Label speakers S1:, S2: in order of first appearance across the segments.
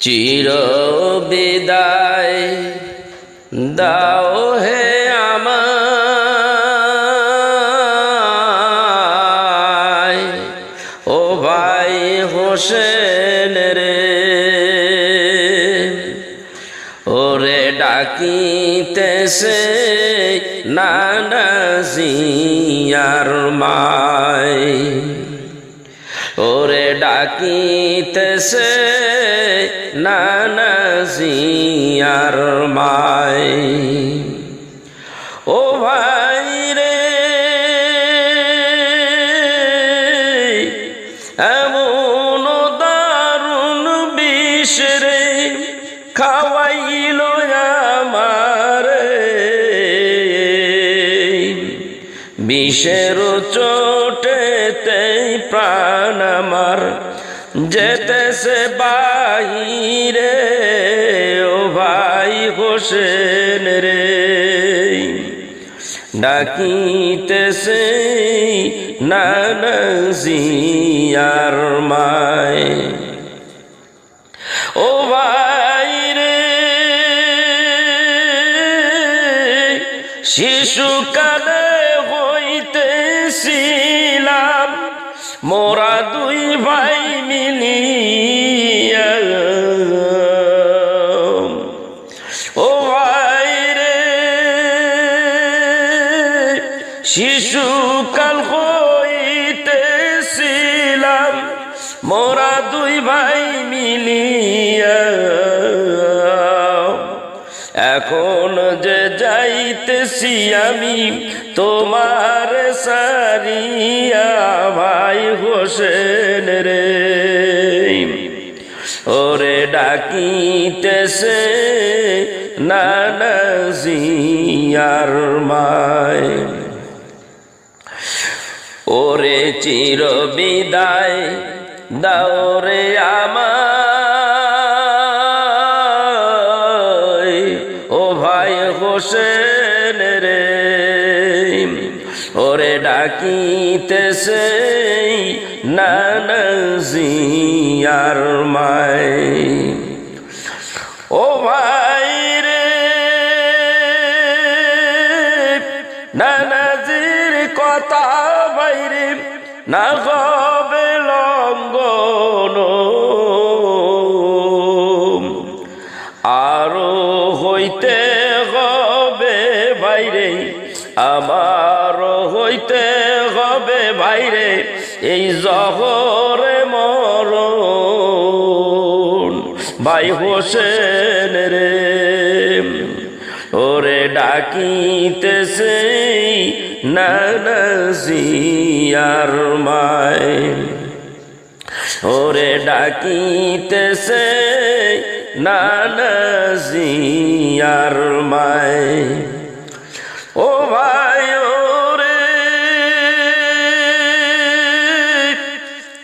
S1: চির বিদায় দাও হে আমায়, ও ভাই হোসেন রে। ওরে ডাকিতেছে নানা জিয়ার মাই, ওরে ডাকিতেছে নানা জিয়ার মাই। ও ভাই রে এমন দারুণ বিষ রে খাওয়াইল আমারে, বিষের চোটেতেই প্রাণ আমার যেতেছে বাইরে, ও ভাই হোসেন রে। ডাকিতেছে নানা জিয়ার মাই, ও ভাই রে শিশুকালে হইতেছিলাম মোরা দুই ভাই মিলিয়া, ও ভাই রে শিশুকাল হইতেছিলাম মোরা দুই ভাই মিলিয়া। এখন যে যাইতেছি আমি তোমার সারিয়া ভাই হোসেন রে। ওরে ডাকিতেছে নানা জিয়ার মাই, ওরে চির বিদায় দাও রে আমায়, ও ভাই হোসেন রে। ওরে ডাকিতেছে নানা জিয়ার মাই, ও ভাই রে নানাজির কথা বাইরে না হবে লঙ্ঘন, আরো হইতে হবে বাইরে আমার হইতে হবে বাইরে এই জহরে মরণ ভাই হোসেন রে। ওরে ডাকিতেছে নানা জিয়ার মাই, ওরে ডাকিতেছে নানা জিয়ার মাই, ও ভাই ওরে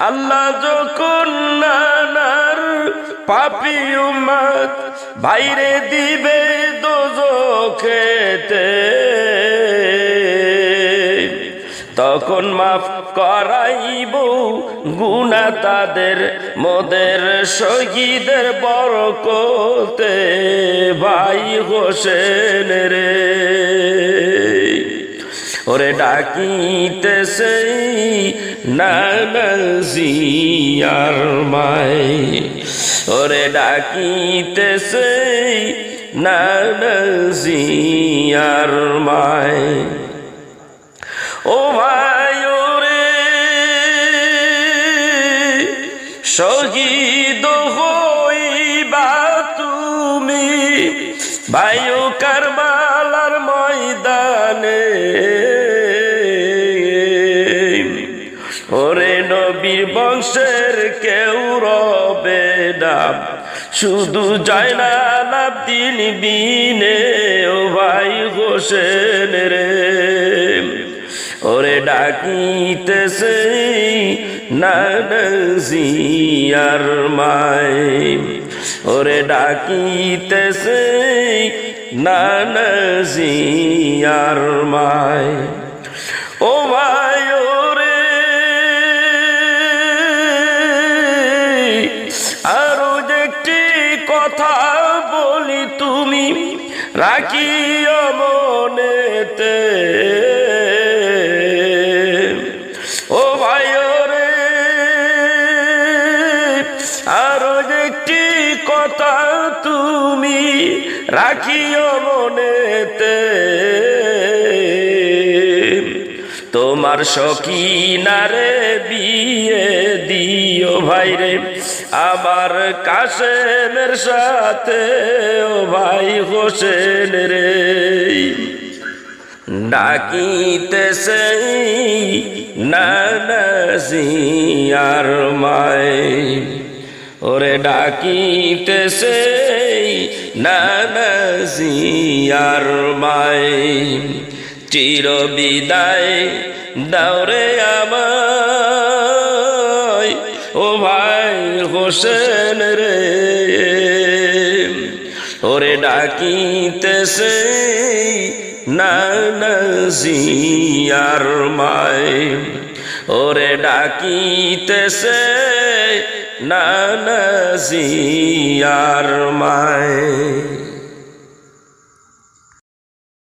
S1: আল্লাহ যখন নানার পাপী উম্মত বাইরে দিবে দোজখেতে, তখন মাফ করাইব গুনাহ তাদের মোদের শহীদের বরকতে ভাই হোসেন রে। ওরে ডাকিতেছে নানা জিয়ার মাই, ওরে ডাকিতেছে নানা জিয়ার মাই, ও ভাই ওরে শহীদ হইবা তুমি ভাইও কারবালার ময়দানে, ওরে নবীর বংশের কেউ রবে না শুধু জয়নাল আব্দিন বিনে, ও ভাই হোসেন রে। ওরে ডাকিতেছে নানা জিয়ার মাই, ওরে ডাকিতেছে নানা জিয়ার মাই, ও ভাই ওরে আরো একটি কথা বলি তুমি রাখিও মনেতে। ও ভাই রে, আরো একটি কথা তুমি রাখিও মনেতে। তোমার সখিনারে বিয়ে দিও ভাইরে আমার কাশেমের সাথে। ও ভাই হোসেন রে, ডাকিতেছে নানাজিয়ার মায়, ওরে ডাকিতেছে নানাজিয়ার মায়। চির বিদায় দাওরে আমায়, ও ভাই হোসেন রে, ওরে ডাকিতেছে নানাজিয়ার মায়, ওরে ডাকিতেছে নানাজিয়ার মায়।